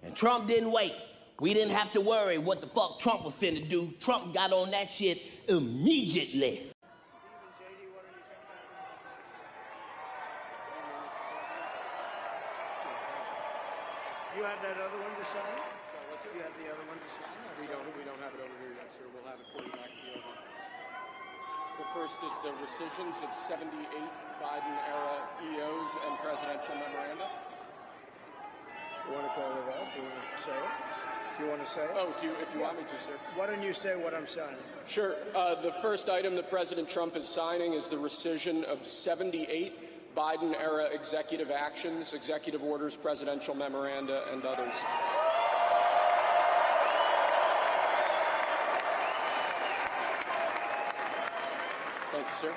And Trump didn't wait. We didn't have to worry what the fuck Trump was finna do. Trump got on that shit immediately. You have that other one to sign? Sorry, what's it? You have the other one to sign? We don't have it over here yet, sir. We'll have it for you back at the Oval. The first is the rescissions of 78 Biden-era EOs and presidential memoranda. You want to call it out? Do you want to say it? Do you want to say it? Oh, if you want me to, sir. Why don't you say what I'm signing? Sure. The first item that President Trump is signing is the rescission of 78 Biden-era executive actions, executive orders, presidential memoranda, and others. Thank you, sir.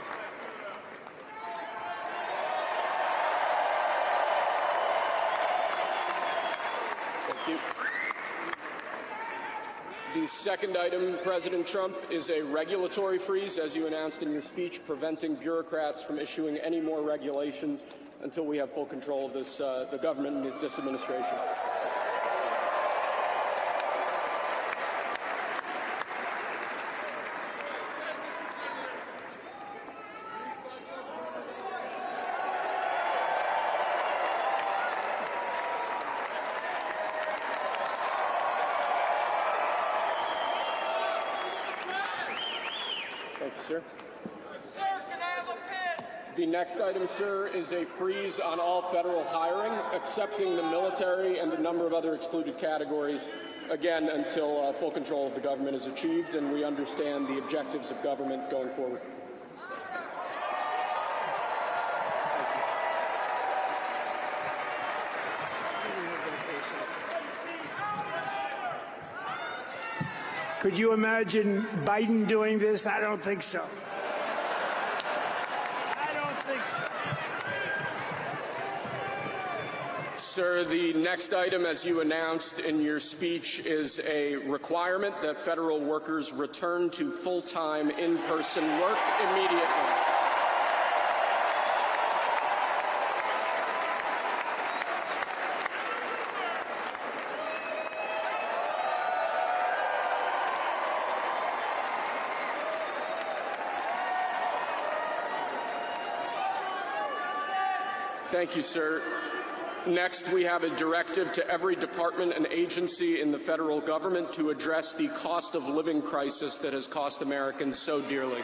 Thank you. The second item, President Trump, is a regulatory freeze, as you announced in your speech, preventing bureaucrats from issuing any more regulations until we have full control of this, the government and this administration. Thank you, sir. Sir, can I have a pen? The next item, sir, is a freeze on all federal hiring, excepting the military and a number of other excluded categories, again, until full control of the government is achieved and we understand the objectives of government going forward. Could you imagine Biden doing this? I don't think so. I don't think so. Sir, the next item, as you announced in your speech, is a requirement that federal workers return to full-time in-person work immediately. Thank you, sir. Next, we have a directive to every department and agency in the federal government to address the cost of living crisis that has cost Americans so dearly.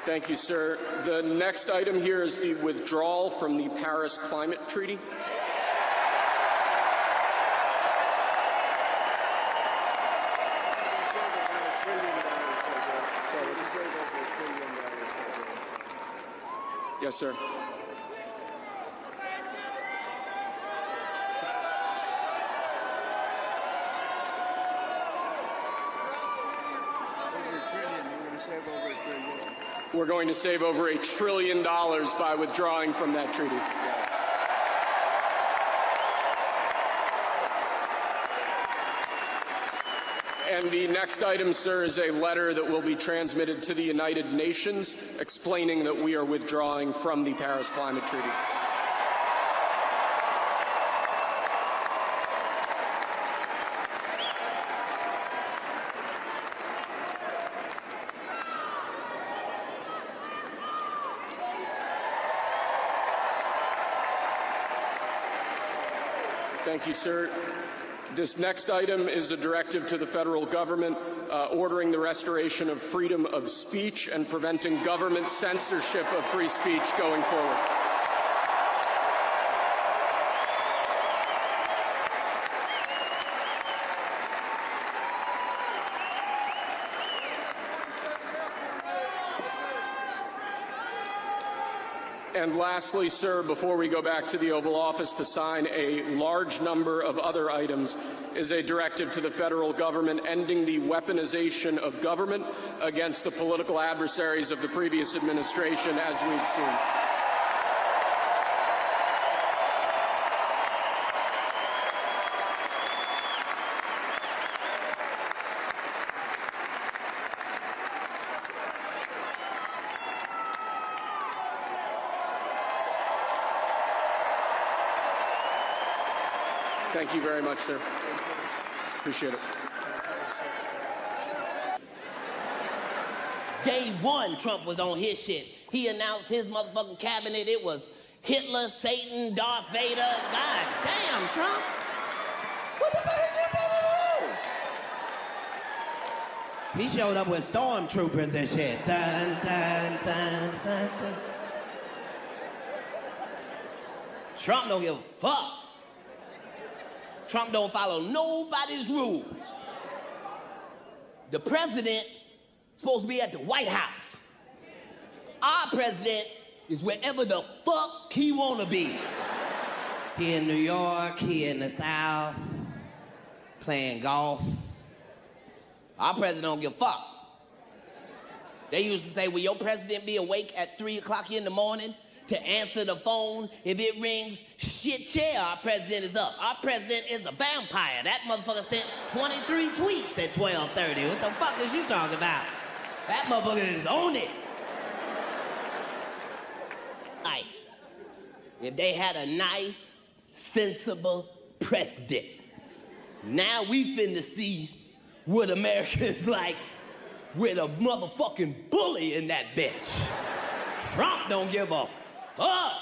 Thank you, sir. The next item here is the withdrawal from the Paris Climate Treaty. Yes, sir. We're going to save over $1 trillion by withdrawing from that treaty. And the next item, sir, is a letter that will be transmitted to the United Nations explaining that we are withdrawing from the Paris Climate Treaty. Thank you, sir. This next item is a directive to the federal government ordering the restoration of freedom of speech and preventing government censorship of free speech going forward. And lastly, sir, before we go back to the Oval Office to sign a large number of other items, is a directive to the federal government ending the weaponization of government against the political adversaries of the previous administration, as we've seen. Thank you very much, sir. Appreciate it. Day one, Trump was on his shit. He announced his motherfucking cabinet. It was Hitler, Satan, Darth Vader. God damn, Trump. What the fuck is you supposed to do? He showed up with stormtroopers and shit. Dun, dun, dun, dun, dun. Trump don't give a fuck. Trump don't follow nobody's rules. The president is supposed to be at the White House. Our president is wherever the fuck he wanna be. He in New York, he in the South, playing golf. Our president don't give a fuck. They used to say, will your president be awake at 3 o'clock in the morning to answer the phone? If it rings, shit, yeah, our president is up. Our president is a vampire. That motherfucker sent 23 tweets at 12:30. What the fuck is you talking about? That motherfucker is on it. Like, if they had a nice, sensible president, now we finna see what America is like with a motherfucking bully in that bitch. Trump don't give a fuck.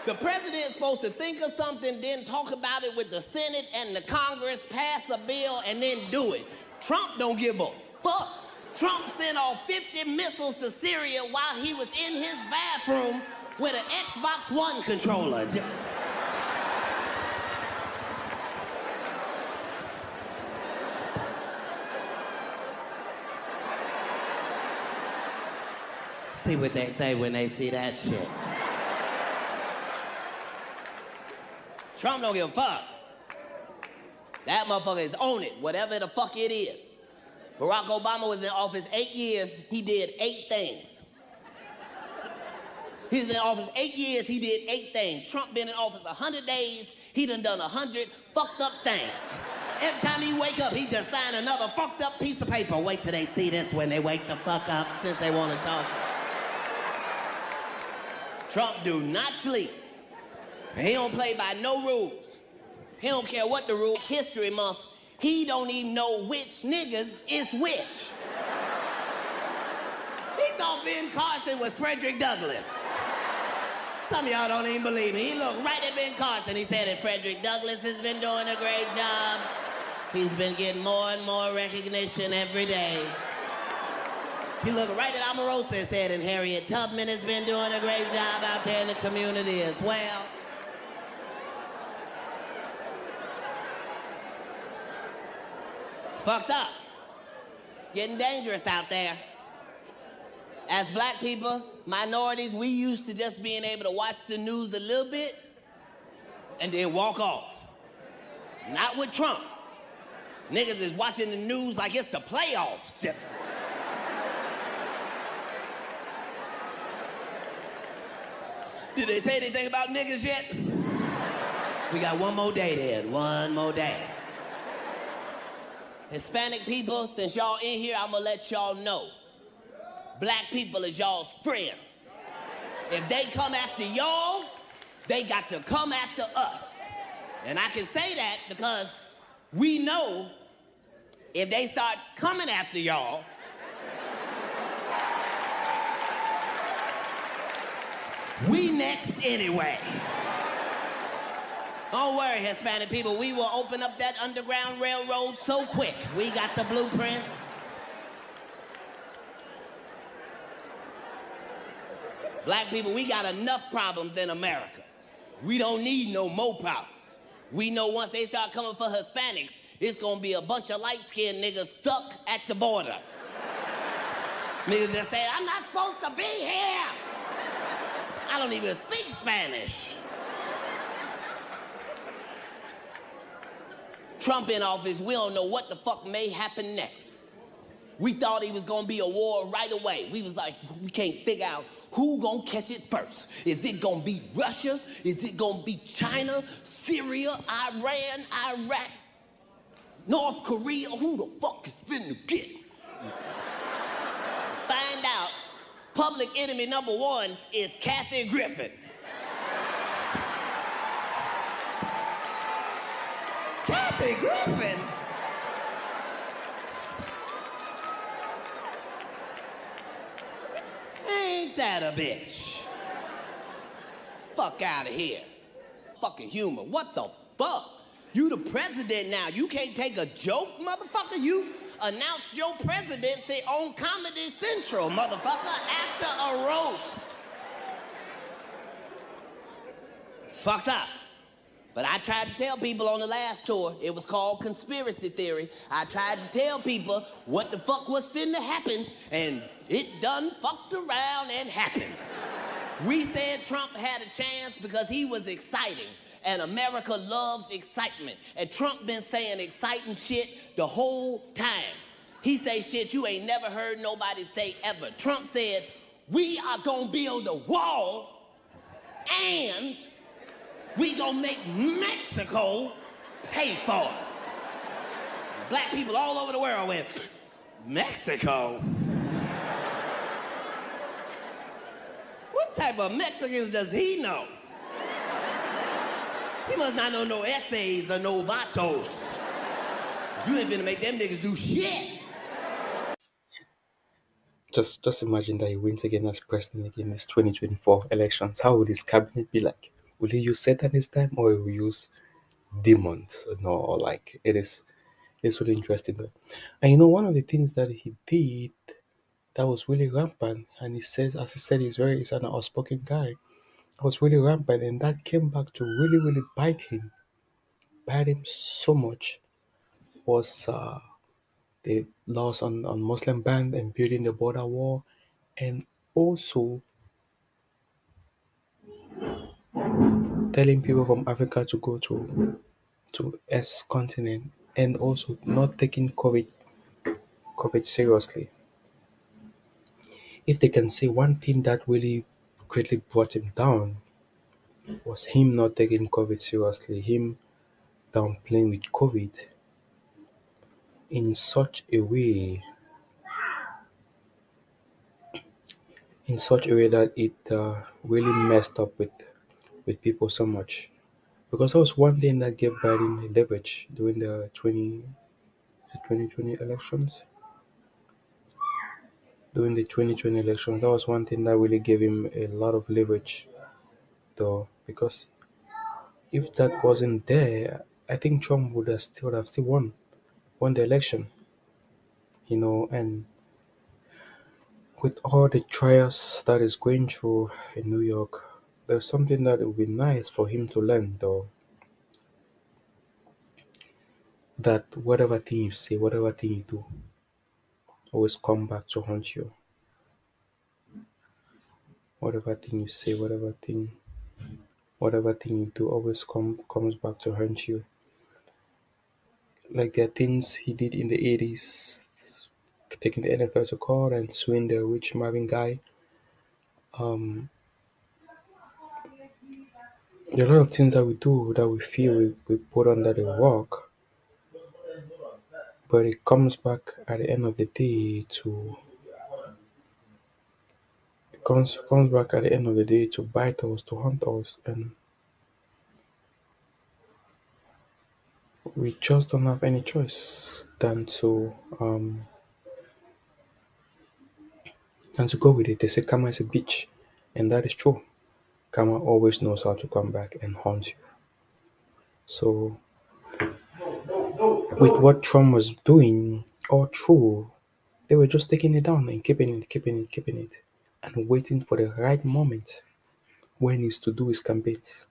The president's supposed to think of something, then talk about it with the Senate and the Congress, pass a bill, and then do it. Trump don't give a fuck. Trump sent off 50 missiles to Syria while he was in his bathroom with an Xbox One controller. See what they say when they see that shit. Trump don't give a fuck. That motherfucker is on it, whatever the fuck it is. Barack Obama was in office 8 years, he did 8 things. He was in office 8 years, he did 8 things. Trump been in office 100 days, he done 100 fucked up things. Every time he wake up, he just signed another fucked up piece of paper. Wait till they see this when they wake the fuck up, since they want to talk. Trump do not sleep. He don't play by no rules. He don't care what the rule. History Month, he don't even know which niggas is which. He thought Ben Carson was Frederick Douglass. Some of y'all don't even believe me. He looked right at Ben Carson. He said that Frederick Douglass has been doing a great job. He's been getting more and more recognition every day. He looked right at Omarosa and said, and Harriet Tubman has been doing a great job out there in the community as well. It's fucked up. It's getting dangerous out there. As black people, minorities, we used to just being able to watch the news a little bit and then walk off. Not with Trump. Niggas is watching the news like it's the playoffs. Did they say anything about niggas yet? We got one more day then, one more day. Hispanic people, since y'all in here, I'm gonna let y'all know. Black people is y'all's friends. If they come after y'all, they got to come after us. And I can say that because we know if they start coming after y'all, we next anyway. Don't worry, Hispanic people, we will open up that Underground Railroad so quick. We got the blueprints. Black people, we got enough problems in America. We don't need no more problems. We know once they start coming for Hispanics, it's gonna be a bunch of light-skinned niggas stuck at the border. Niggas just say, I'm not supposed to be here. I don't even speak Spanish. Trump in office, we don't know what the fuck may happen next. We thought he was gonna be a war right away. We was like, we can't figure out who gonna catch it first. Is it gonna be Russia? Is it gonna be China, Syria, Iran, Iraq, North Korea? Who the fuck is finna get? Find out, public enemy number 1 is Kathy Griffin. Kathy Griffin? Ain't that a bitch? Fuck out of here. Fucking humor. What the fuck? You the president now. You can't take a joke, motherfucker? You announced your presidency on Comedy Central, motherfucker, after a roast. It's fucked up. But I tried to tell people on the last tour, it was called Conspiracy Theory. I tried to tell people what the fuck was finna happen, and it done fucked around and happened. We said Trump had a chance because he was exciting, and America loves excitement. And Trump been saying exciting shit the whole time. He say shit you ain't never heard nobody say ever. Trump said, we are gonna build a wall, and we gonna make Mexico pay for it. Black people all over the world went, Mexico? What type of Mexicans does he know? He must not know no essays or no vatos. You ain't finna make them niggas do shit. Just imagine that he wins again as president in this 2024 elections. How would his cabinet be like? Will he use Satan this time, or will he use demons? No, or like it's really interesting though. And one of the things that he did that was really rampant, and he said, as he said, he's an outspoken guy. That was really rampant, and that came back to really bite him so much. Was the laws on Muslim ban and building the border wall, and also telling people from Africa to go to S continent, and also not taking COVID seriously. If they can say one thing that really greatly brought him down was him not taking COVID seriously, him downplaying with COVID in such a way that it really messed up with people so much. Because that was one thing that gave Biden leverage during the 2020 elections. During the 2020 elections, that was one thing that really gave him a lot of leverage, though, because if that wasn't there, I think Trump would have still won the election. And with all the trials that is going through in New York, there's something that it would be nice for him to learn, though. That whatever thing you say, whatever thing you do, always come back to haunt you. Whatever thing you say, whatever thing you do, always comes back to haunt you. Like there are things he did in the 80s, taking the NFL to court and suing the rich Marvin guy. There are a lot of things that we do that we feel we put under the rock, but it comes back at the end of the day to bite us, to haunt us, and we just don't have any choice than to go with it. They say karma is a bitch, and that is true. Karma always knows how to come back and haunt you. So with what Trump was doing all through, they were just taking it down and keeping it, and waiting for the right moment when he's to do his campaigns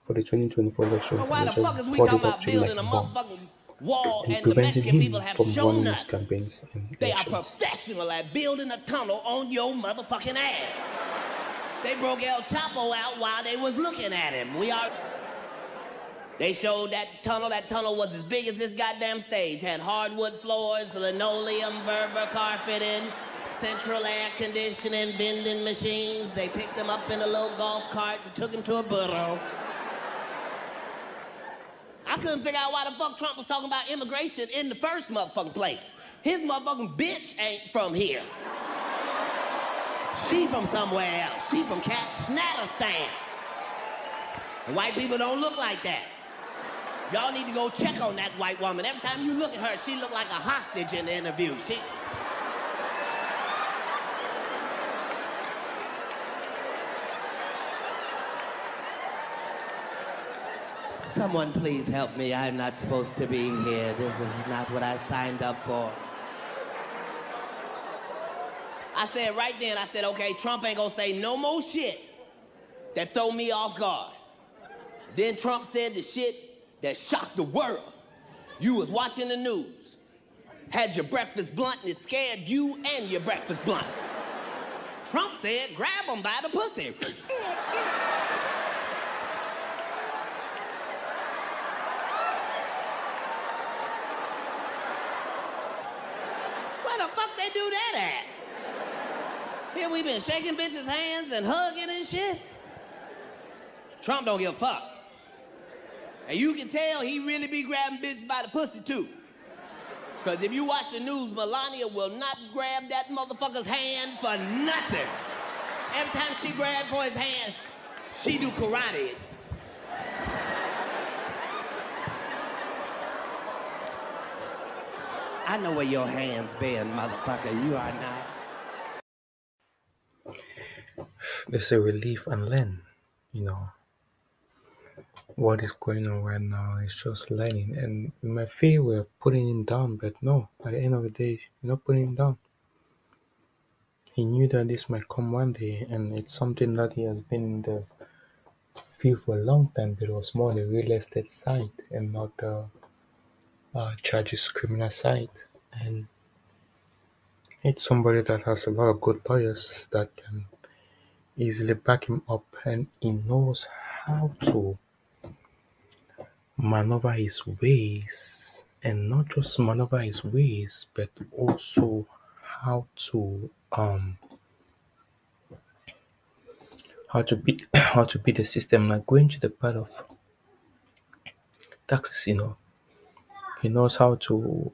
for the 2024 elections. Why the fuck is we brought talking it up about to him building like a a bomb motherfucking wall and and the preventing Mexican him people have from shown running his us campaigns and they are elections. professional at building a tunnel on your motherfucking ass. They broke El Chapo out while they was looking at him. They showed that tunnel was as big as this goddamn stage. Had hardwood floors, linoleum, Berber carpeting, central air conditioning, vending machines. They picked them up in a little golf cart and took him to a burro. I couldn't figure out why the fuck Trump was talking about immigration in the first motherfucking place. His motherfucking bitch ain't from here. She from somewhere else. She from Katt Schnatterstan. And white people don't look like that. Y'all need to go check on that white woman. Every time you look at her, she look like a hostage in the interview. Someone please help me. I'm not supposed to be here. This is not what I signed up for. I said right then, I said, okay, Trump ain't gonna say no more shit that throw me off guard. Then Trump said the shit that shocked the world. You was watching the news, had your breakfast blunt, and it scared you and your breakfast blunt. Trump said, grab him by the pussy. Where the fuck they do that at? Here we been shaking bitches' hands and hugging and shit. Trump don't give a fuck. And you can tell he really be grabbing bitches by the pussy too. Because if you watch the news, Melania will not grab that motherfucker's hand for nothing. Every time she grabs for his hand, she do karate. I know where your hands been, motherfucker. You are not. There's a relief and learn, What is going on right now is just learning, and you might feel we're putting him down, but no, at the end of the day, you're not putting him down. He knew that this might come one day, and it's something that he has been in the field for a long time, but it was more on the real estate side and not the charges criminal side. And it's somebody that has a lot of good lawyers that can easily back him up, and he knows how to maneuver his ways, and not just maneuver his ways, but also how to beat how to beat the system. Like going to the part of taxes, he knows how to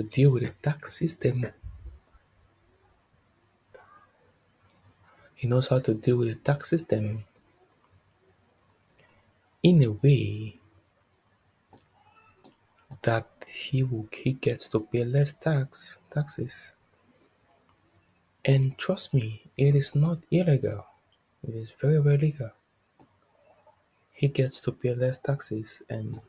deal with the tax system. He knows how to deal with the tax system in a way that he gets to pay less taxes. And trust me, it is not illegal. It is very, very legal. He gets to pay less taxes, and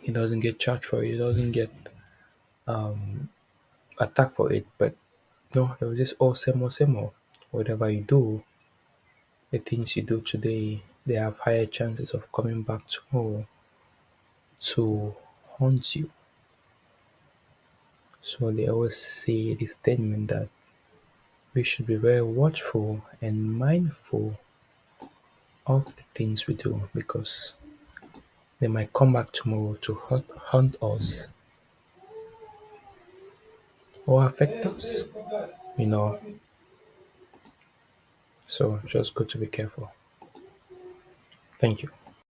he doesn't get charged for it. He doesn't get attacked for it. But no, there was just same old. Whatever you do, the things you do today, they have higher chances of coming back tomorrow to haunt you. So they always say this statement that we should be very watchful and mindful of the things we do, because they might come back tomorrow to haunt us or affect us, So just good to be careful. Thank you.